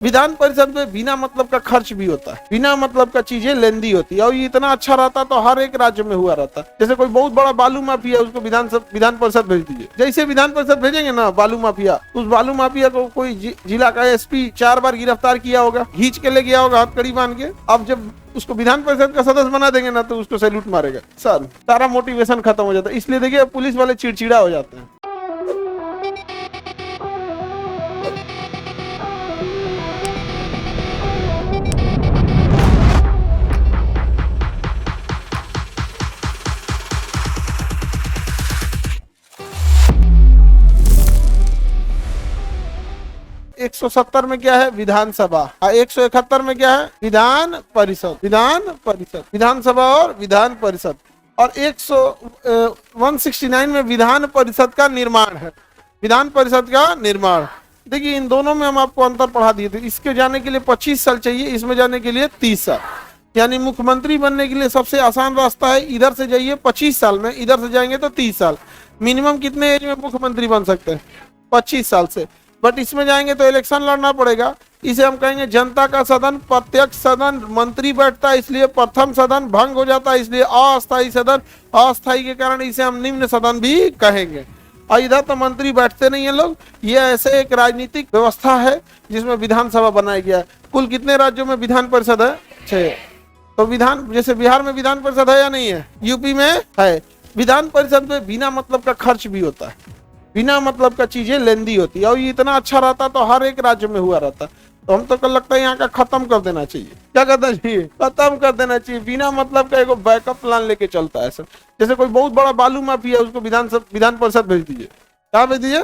विधान परिषद में बिना मतलब का खर्च भी होता है, बिना मतलब का चीजें लेंदी होती है, और ये इतना अच्छा रहता तो हर एक राज्य में हुआ रहता। जैसे कोई बहुत बड़ा बालू माफिया, उसको विधान परिषद भेज दीजिए। जैसे विधान परिषद भेजेंगे ना बालू माफिया, उस बालू माफिया को कोई जिला का एसपी 4 बार गिरफ्तार किया होगा, खींच के ले गया होगा हथकड़ी बांध के। अब जब उसको विधान परिषद का सदस्य बना देंगे ना, तो उसको सैल्यूट मारेगा सर, सारा मोटिवेशन खत्म हो जाता है। इसलिए देखिए पुलिस वाले चिड़चिड़ा हो जाते हैं। एक 170 में क्या है? विधानसभा। 171 में क्या है? विधान परिषद। विधानसभा और विधान परिषद। और 169 में विधान परिषद का निर्माण है। विधान परिषद का निर्माण। देखिए इन दोनों में हम आपको अंतर पढ़ा दिए थे। इसके जाने के लिए 25 साल चाहिए, इसमें जाने के लिए 30 साल। यानी मुख्यमंत्री बनने के लिए सबसे आसान रास्ता है, इधर से जाइए 25 साल में, इधर से जाएंगे तो 30 साल। मिनिमम कितने एज में मुख्यमंत्री बन सकते हैं? 25 साल से। बट इसमें जाएंगे तो इलेक्शन लड़ना पड़ेगा। इसे हम कहेंगे जनता का सदन, प्रत्यक्ष सदन। मंत्री बैठता है इसलिए प्रथम सदन, भंग हो जाता है इसलिए अस्थायी सदन, अस्थायी के कारण इसे हम निम्न सदन भी कहेंगे। और इधर तो मंत्री बैठते नहीं है लोग। ये ऐसे एक राजनीतिक व्यवस्था है जिसमें विधानसभा बनाया गया है। कुल कितने राज्यों में विधान परिषद है? 6। तो विधान, जैसे बिहार में विधान परिषद है या नहीं है, यूपी में है। विधान परिषद में बिना मतलब का खर्च भी होता है, बिना मतलब का चीजें लेंदी होती है, और ये इतना अच्छा रहता तो हर एक राज्य में हुआ रहता। तो हम तो कल लगता है यहाँ का खत्म कर देना चाहिए। क्या करना चाहिए? खत्म कर देना चाहिए। बिना मतलब का एक बैकअप प्लान लेके चलता है सर। जैसे कोई बहुत बड़ा बालू माफिया, उसको विधान परिषद भेज दीजिए। क्या भेज दीजिए?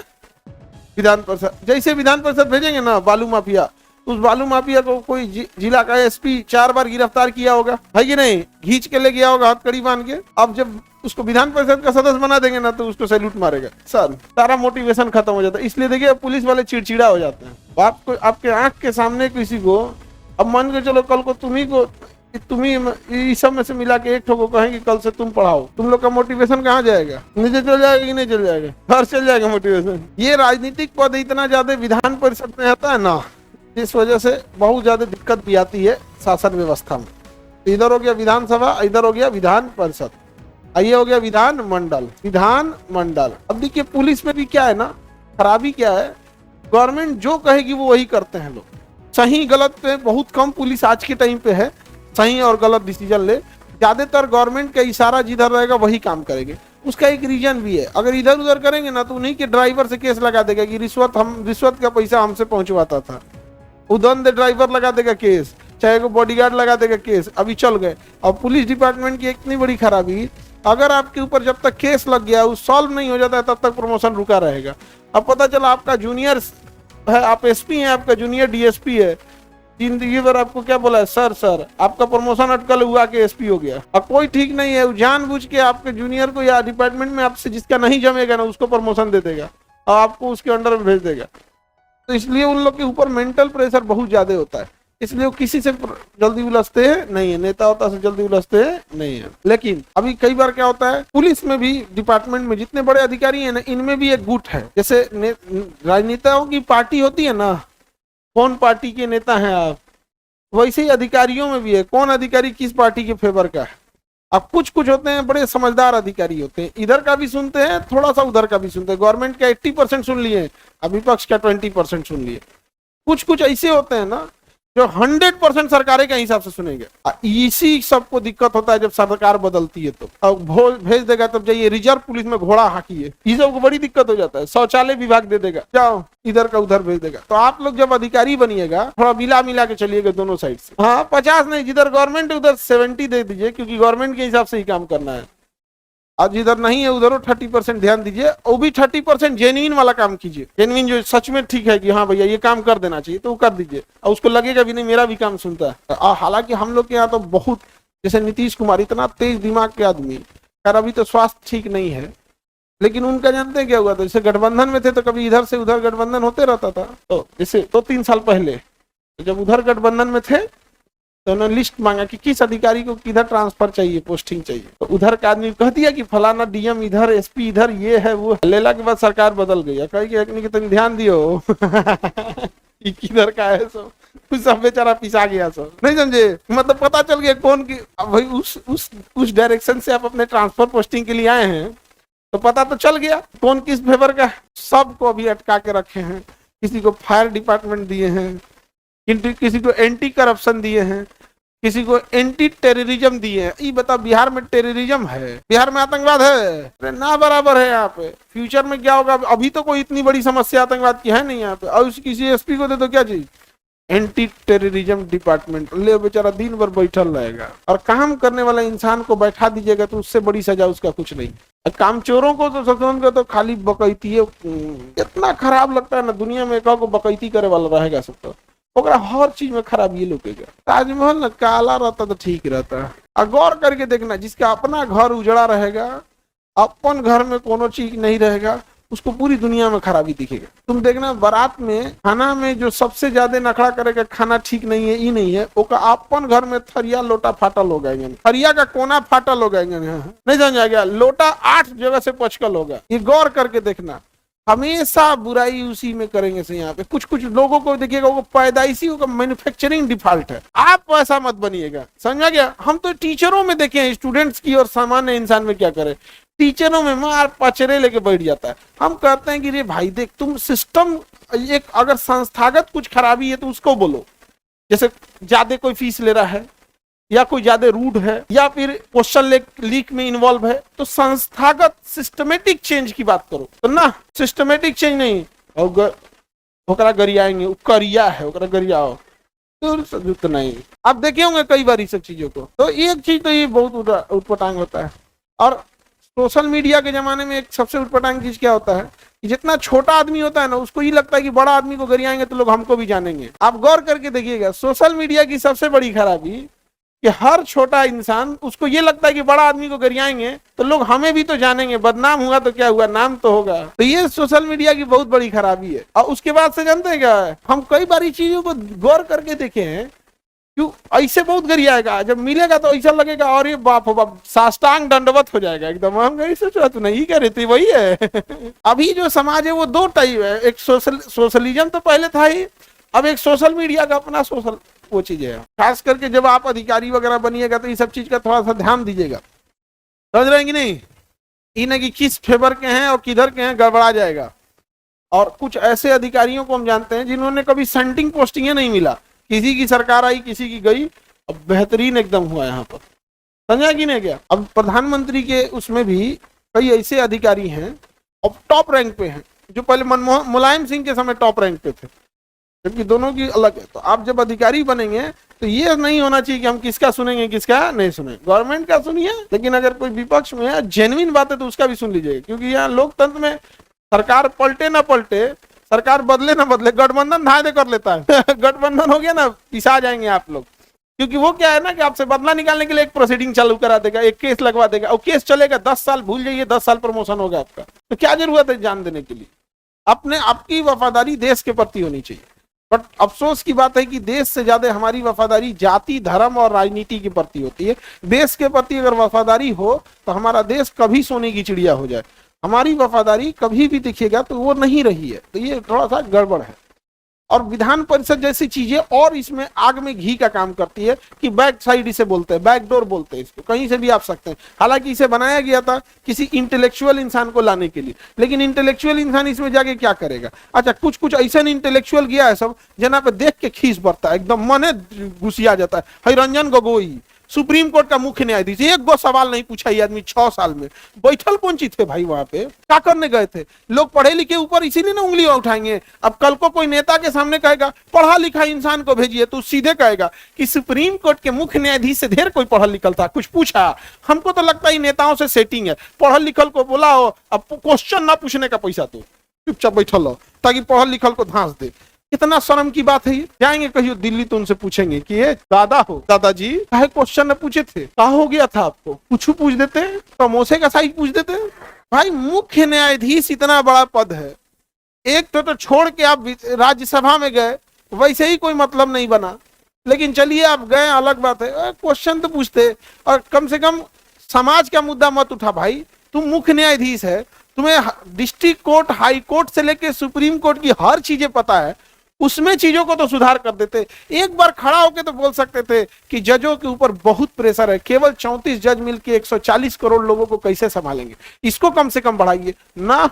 विधान परिषद। जैसे विधान परिषद भेजेंगे ना बालू माफिया, उस बालू माफिया को कोई जिला का एसपी 4 बार गिरफ्तार किया होगा, है कि नहीं, खींच के ले गया होगा हथकड़ी बांध के। अब जब उसको विधान परिषद का सदस्य बना देंगे ना, तो उसको सैल्यूट मारेगा सर, सारा मोटिवेशन खत्म हो जाता है। इसलिए देखिए पुलिस वाले चिड़चिड़ा हो जाते हैं। आपको आपके आंख के सामने किसी को, अब मान के चलो कल को तुम्ही इस सब में से मिला के एक ठो को कहेंगे कल से तुम पढ़ाओ, तुम लोग का मोटिवेशन कहाँ जाएगा? नीचे चल जाएगा कि नहीं चल जाएगा? घर चल जाएगा मोटिवेशन। ये राजनीतिक पद इतना ज्यादा विधान परिषद में आता है ना, इस वजह से बहुत ज्यादा दिक्कत भी आती है शासन व्यवस्था में। इधर हो गया विधानसभा, इधर हो गया विधान परिषद, ये हो गया विधान मंडल। अब देखिए पुलिस में भी क्या है ना, खराबी क्या है, गवर्नमेंट जो कहेगी वो वही करते हैं लोग। सही गलत पे बहुत कम पुलिस आज के टाइम पे है, सही और गलत डिसीजन ले। ज्यादातर गवर्नमेंट का इशारा जिधर रहेगा वही काम करेंगे। उसका एक रीजन भी है, अगर इधर उधर करेंगे ना तो उन्हीं के ड्राइवर से केस लगा देगा कि रिश्वत का पैसा हमसे पहुंचवाता था, उदंड ड्राइवर लगा देगा केस, चाहे वो बॉडीगार्ड लगा देगा केस। अभी चल गए। अब पुलिस डिपार्टमेंट की इतनी बड़ी खराबी, अगर आपके ऊपर जब तक केस लग गया, वो सॉल्व नहीं हो जाता है, तब तक प्रमोशन रुका रहेगा। अब पता चला आपका जूनियर है, आप एसपी हैं, आपका जूनियर डीएसपी है, जिंदगी भर आपको क्या बोला है, सर आपका प्रमोशन अटकल हुआ के एसपी हो गया। अब कोई ठीक नहीं है, जानबूझ के आपके जूनियर को या डिपार्टमेंट में आपसे जिसका नहीं जमेगा ना, उसको प्रमोशन दे देगा और आपको उसके अंडर में भेज देगा। तो इसलिए उन लोग के ऊपर मेंटल प्रेशर बहुत ज्यादा होता है, इसलिए वो किसी से जल्दी उलझते हैं नहीं है, नेता होता से जल्दी उलझते हैं नहीं है। लेकिन अभी कई बार क्या होता है, पुलिस में भी, डिपार्टमेंट में जितने बड़े अधिकारी हैं ना, इनमें भी एक गुट है। जैसे राजनेताओं की पार्टी होती है ना, कौन पार्टी के नेता हैं आप, वैसे ही अधिकारियों में भी है, कौन अधिकारी किस पार्टी के फेवर का है। अब कुछ होते हैं बड़े समझदार अधिकारी होते हैं, इधर का भी सुनते हैं, थोड़ा सा उधर का भी सुनते हैं। गवर्नमेंट का 80% सुन लिए, विपक्ष का 20% सुन लिए। कुछ ऐसे होते हैं ना जो 100% सरकार के हिसाब से सुनेंगे। इसी सबको दिक्कत होता है जब सरकार बदलती है तो। अब भेज देगा तब जाइए रिजर्व पुलिस में घोड़ा हाकिए, ये सबको बड़ी दिक्कत हो जाता है। शौचालय विभाग दे देगा, जाओ इधर का उधर भेज देगा। तो आप लोग जब अधिकारी बनिएगा, थोड़ा मिला के चलिएगा दोनों साइड से। हाँ 50 नहीं, जिधर गवर्नमेंट है उधर 70 दे दीजिए, क्योंकि गवर्नमेंट के हिसाब से ही काम करना है। आज जिधर नहीं है उधर 30% ध्यान दीजिए, वो भी 30% जेन्युइन वाला काम कीजिए। जेन्युइन जो सच में ठीक है कि हाँ भैया ये काम कर देना चाहिए तो वो कर दीजिए, और उसको लगेगा भी नहीं मेरा भी काम सुनता है। हालांकि हम लोग के यहाँ तो बहुत, जैसे नीतीश कुमार इतना तेज दिमाग के आदमी, यार अभी तो स्वास्थ्य ठीक नहीं है, लेकिन उनका जानते हैं क्या हुआ था, जैसे गठबंधन में थे तो कभी इधर से उधर गठबंधन होते रहता था। तो जैसे 2-3 साल पहले जब उधर गठबंधन में थे तो उन्होंने लिस्ट मांगा कि किस अधिकारी को किधर ट्रांसफर चाहिए, पोस्टिंग चाहिए। तो उधर का आदमी कह दिया कि फलाना डीएम इधर, एसपी इधर, ये है वो। लेला के बाद सरकार बदल गई, कही कि तो ध्यान दियो किधर का है। सो उस सब बेचारा पिसा गया सब, नहीं समझे, मतलब पता चल गया कौन की। अब भाई उस डायरेक्शन से आप अपने ट्रांसफर पोस्टिंग के लिए आए हैं तो पता तो चल गया कौन किस फेवर का है। सबको अभी अटका के रखे हैं, किसी को फायर डिपार्टमेंट दिए हैं, किसी को एंटी करप्शन दिए हैं, किसी को एंटी टेररिज्म दिए हैं। ये बता, बिहार में टेररिज्म है, बिहार में आतंकवाद है? अरे ना बराबर है यहाँ पे। फ्यूचर में क्या होगा, अभी तो कोई इतनी बड़ी समस्या आतंकवाद की है नहीं यहाँ पे, और किसी एसपी को दे तो क्या चाहिए, एंटी टेररिज्म डिपार्टमेंट, ले बेचारा दिन भर बैठल रहेगा। और काम करने वाला इंसान को बैठा दीजिएगा तो उससे बड़ी सजा उसका कुछ नहीं। काम चोरों को तो ससुन को तो खाली बकैती है, इतना खराब लगता है ना दुनिया में, एक को बकैती करे वाला रहेगा सब तो ओकरा हर चीज में खराब ये लुकेगा। ताजमहल ना काला रहता तो ठीक रहता है। और गौर करके देखना, जिसका अपना घर उजड़ा रहेगा, अपन घर में कोनो चीज नहीं रहेगा, उसको पूरी दुनिया में खराबी दिखेगा। तुम देखना बारात में खाना में जो सबसे ज्यादा नखड़ा करेगा, खाना ठीक नहीं है, ये नहीं है, ओका अपन घर में थरिया लोटा फाटल हो गएंगे, थरिया का कोना फाटल हो गएंगे, नहीं समझ आ गया, लोटा 8 जगह से पचकल होगा। ये गौर करके देखना, हमेशा बुराई उसी में करेंगे से। यहाँ पे कुछ कुछ लोगों को देखिएगा, वो पैदाइशी होगा, मैन्युफैक्चरिंग डिफॉल्ट है। आप ऐसा मत बनिएगा, समझा गया। हम तो टीचरों में देखे हैं स्टूडेंट्स की और सामान्य इंसान में क्या करे, टीचरों में मार पचरे लेके बैठ जाता है। हम कहते हैं कि रे भाई देख, तुम सिस्टम, एक अगर संस्थागत कुछ खराबी है तो उसको बोलो, जैसे ज्यादा कोई फीस ले रहा है, या कोई ज्यादा रूड है, या फिर क्वेश्चन लीक में इन्वॉल्व है, तो संस्थागत सिस्टमेटिक चेंज की बात करो। तो ना सिस्टमेटिक चेंज नहीं, ओकरा गरियाएंगे, करिया है, ओकरा गरियाओ तो नहीं। आप देखे होंगे कई बार इस सब चीजों को। तो एक चीज तो ये बहुत उटपटांग होता है। और सोशल मीडिया के जमाने में एक सबसे उटपटांग चीज क्या होता है कि जितना छोटा आदमी होता है ना, उसको ये लगता है कि बड़ा आदमी को गरियाएंगे तो लोग हमको भी जानेंगे। आप गौर करके देखिएगा, सोशल मीडिया की सबसे बड़ी खराबी कि हर छोटा इंसान, उसको ये लगता है कि बड़ा आदमी को गरियाएंगे तो लोग हमें भी तो जानेंगे, बदनाम हुआ तो क्या हुआ, नाम तो होगा। तो ये सोशल मीडिया की बहुत बड़ी खराबी है। और उसके बाद से जानते हैं क्या है, हम कई बार चीजों को गौर करके देखे हैं, क्यों ऐसे बहुत गरियाएगा, जब मिलेगा तो ऐसा लगेगा और ये बाप हो बाप, साष्टांग दंडवत हो जाएगा एकदम। हम नहीं सोच रहा, तू नहीं कह रही थी, वही है। अभी जो समाज है वो दो टाइप है, एक सोशलिज्म तो पहले था ही, अब एक सोशल मीडिया का अपना सोशल वो चीज है। खास करके जब आप अधिकारी वगैरह बनिएगा तो ये सब चीज का थोड़ा सा ध्यान दीजिएगा, समझ रहे हैं कि नहीं, इन्हें कि किस फेवर के हैं और किधर के हैं, गड़बड़ा जाएगा। और कुछ ऐसे अधिकारियों को हम जानते हैं जिन्होंने कभी सेंटिंग पोस्टिंग नहीं मिला, किसी की सरकार आई, किसी की गई, अब बेहतरीन एकदम हुआ यहाँ पर, समझा कि नहीं क्या। अब प्रधानमंत्री के उसमें भी कई ऐसे अधिकारी हैं अब टॉप रैंक पे हैं, जो पहले मुलायम सिंह के समय टॉप रैंक पे थे, जबकि दोनों की अलग है। तो आप जब अधिकारी बनेंगे तो ये नहीं होना चाहिए कि हम किसका सुनेंगे किसका नहीं सुनेंगे, गवर्नमेंट का सुनिए, लेकिन अगर कोई विपक्ष में है, जेन्युइन बात है तो उसका भी सुन लीजिएगा। क्योंकि यहाँ लोकतंत्र में सरकार पलटे ना पलटे, सरकार बदले ना बदले, गठबंधन धाए कर लेता है। गठबंधन हो गया ना, पिसा जाएंगे आप लोग। क्योंकि वो क्या है ना कि आपसे बदला निकालने के लिए एक प्रोसीडिंग चालू करा देगा, एक केस लगवा देगा, और केस चलेगा 10 साल, भूल जाइए 10 साल प्रमोशन होगा आपका। तो क्या जरूरत है जान देने के लिए। अपने आपकी वफादारी देश के प्रति होनी चाहिए। बट अफसोस की बात है कि देश से ज्यादा हमारी वफादारी जाति, धर्म और राजनीति के प्रति होती है। देश के प्रति अगर वफादारी हो तो हमारा देश कभी सोने की चिड़िया हो जाए, हमारी वफादारी कभी भी दिखेगा तो वो नहीं रही है। तो ये थोड़ा सा गड़बड़ है। और विधान परिषद जैसी चीजें और इसमें आग में घी का काम करती है कि बैक साइड इसे बोलते हैं, बैकडोर बोलते हैं इसको, कहीं से भी आप सकते हैं। हालांकि इसे बनाया गया था किसी इंटेलेक्चुअल इंसान को लाने के लिए, लेकिन इंटेलेक्चुअल इंसान इसमें जाके क्या करेगा। अच्छा, कुछ कुछ ऐसा इंटेलेक्चुअल गया है सब, जना पे देख के खीस बढ़ता है, एकदम मन घुसिया जाता है। रंजन गोगोई सुप्रीम कोर्ट का मुख्य न्यायाधीश, एक गो सवाल नहीं पूछा ये आदमी 6 साल में। बैठल कौन चीज थे भाई, वहां पे क्या करने गए थे। लोग पढ़े लिखे ऊपर इसीलिए ना उंगली उठाएंगे। अब कल को कोई नेता के सामने कहेगा पढ़ा लिखा इंसान को भेजिए, तो सीधे कहेगा कि सुप्रीम कोर्ट के मुख्य न्यायाधीश से ढेर कोई पढ़ल लिखल था, कुछ पूछा। हमको तो लगता है नेताओं से सेटिंग है, पढ़ल लिखल को बुलाओ, अब क्वेश्चन ना पूछने का पैसा दो, चुपचाप बैठल हो ताकि पढ़ल लिखल को धांस दे। कितना शर्म की बात है ये। जाएंगे कहीं दिल्ली तो उनसे पूछेंगे कि ये दादा हो, दादाजी काहे क्वेश्चन न पूछे थे, क्या हो गया था आपको, कुछ पूछ देते, समोसे का साइज पूछ देते। भाई मुख्य न्यायाधीश इतना बड़ा पद है, एक तो छोड़ के आप राज्यसभा में गए, वैसे ही कोई मतलब नहीं बना। लेकिन चलिए आप गए, अलग बात है, क्वेश्चन तो पूछते। और कम से कम समाज का मुद्दा मत उठा भाई, तुम मुख्य न्यायाधीश है, तुम्हें डिस्ट्रिक्ट कोर्ट, हाई कोर्ट से लेके सुप्रीम कोर्ट की हर चीजें पता है, उसमें चीजों को तो सुधार कर देते। एक बार खड़ा होके तो बोल सकते थे कि जजों के ऊपर बहुत प्रेशर है, केवल 34 जज मिलके 140 करोड़ लोगों को कैसे संभालेंगे, इसको कम से कम बढ़ाइए ना।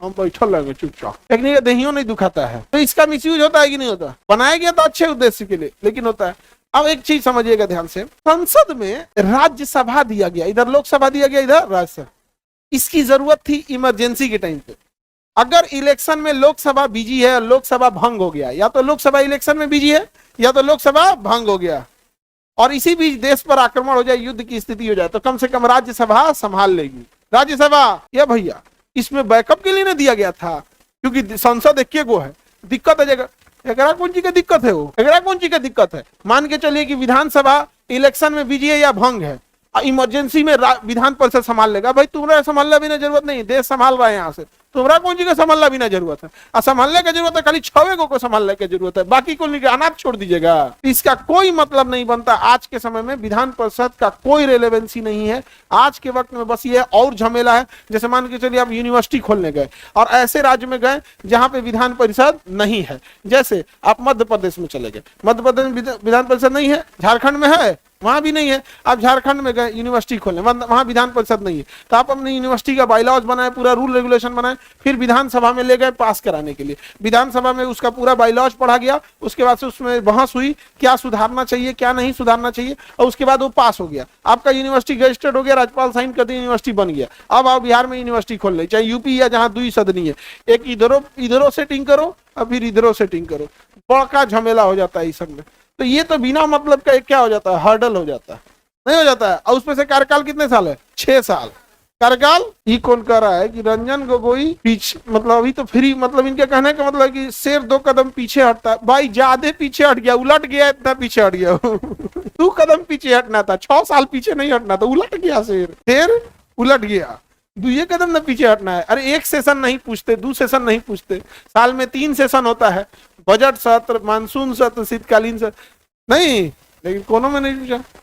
हम बैठल रहेंगे चुपचाप। एक नहीं दहियों नहीं दुखाता है, तो इसका मिसयूज होता है कि नहीं होता? बनाया गया तो अच्छे उद्देश्य के लिए, लेकिन होता है। अब एक चीज समझिएगा ध्यान से, संसद में राज्यसभा दिया गया, इधर लोकसभा दिया गया, इधर राज्यसभा। इसकी जरूरत थी इमरजेंसी के टाइम पे। अगर इलेक्शन में लोकसभा बिजी है, लोकसभा भंग हो गया, या तो लोकसभा इलेक्शन में बिजी है या तो लोकसभा भंग हो गया, और इसी बीच देश पर आक्रमण हो जाए, युद्ध की स्थिति हो जाए, तो कम से कम राज्यसभा संभाल लेगी। राज्यसभा या भैया इसमें बैकअप के लिए ना दिया गया था, क्योंकि संसद एक गो है। दिक्कत है जगह एकरा कौन चीज की दिक्कत है? वो एकरा कौन चीज की दिक्कत है? मान के चलिए कि विधानसभा इलेक्शन में बिजी है या भंग है, इमरजेंसी में विधान परिषद संभाल लेगा। भाई तुम्हारा संभालना भी ना जरूरत नहीं, देश संभाल रहा है यहाँ से, तुम्हारा कौन चीज का संभालना भी ना जरूरत है। और संभालने की जरूरत है खाली 6 को संभालने की जरूरत है, बाकी को अनाथ छोड़ दीजिएगा। इसका कोई मतलब नहीं बनता। आज के समय में विधान परिषद का कोई रेलेवेंसी नहीं है। आज के वक्त में बस ये और झमेला है। जैसे मान के चलिए आप यूनिवर्सिटी खोलने गए और ऐसे राज्य में गए जहां पे विधान परिषद नहीं है, जैसे आप मध्य प्रदेश में चले गए, मध्य प्रदेश में विधान परिषद नहीं है, झारखंड में है, वहां भी नहीं है। आप झारखंड में गए यूनिवर्सिटी खोलने, वहां विधान परिषद नहीं है, तो आप अपनी यूनिवर्सिटी का बायलॉज बनाए, पूरा रूल रेगुलेशन बनाए, फिर विधानसभा में ले गए पास कराने के लिए। विधानसभा में उसका पूरा बायलॉज पढ़ा गया, उसके बाद से उसमें बहस हुई क्या सुधारना चाहिए क्या नहीं सुधारना चाहिए, और उसके बाद वो पास हो गया। आपका यूनिवर्सिटी रजिस्टर्ड हो गया, राज्यपाल साइन कर दिया, यूनिवर्सिटी बन गया। अब आप बिहार में यूनिवर्सिटी खोल ले, चाहे यूपी या जहां दुई सदनी है, एक इधरों सेटिंग करो और फिर इधरों सेटिंग करो, बड़ा झमेला हो जाता है इस सब में। तो ये तो बिना मतलब का एक क्या हो जाता है, हर्डल हो जाता है, नहीं हो जाता है। और उसमें से कार्यकाल कितने साल है? 6 साल कार्यकाल। ये कौन कह रहा है कि रंजन गोगोई पीछे, मतलब अभी तो फ्री, मतलब इनके कहने का मतलब कि शेर 2 कदम पीछे हटता है। भाई ज्यादा पीछे हट गया, उलट गया, इतना पीछे हट गया 2 कदम पीछे हटना था, 6 साल पीछे नहीं हटना था, उलट गया शेर उलट गया। 2 कदम ना पीछे हटना है। अरे 1 सेशन नहीं पूछते, 2 सेशन नहीं पूछते, साल में 3 सेशन होता है, बजट सत्र, मानसून सत्र, शीतकालीन सत्र, नहीं, लेकिन कोनो में नहीं पूछा।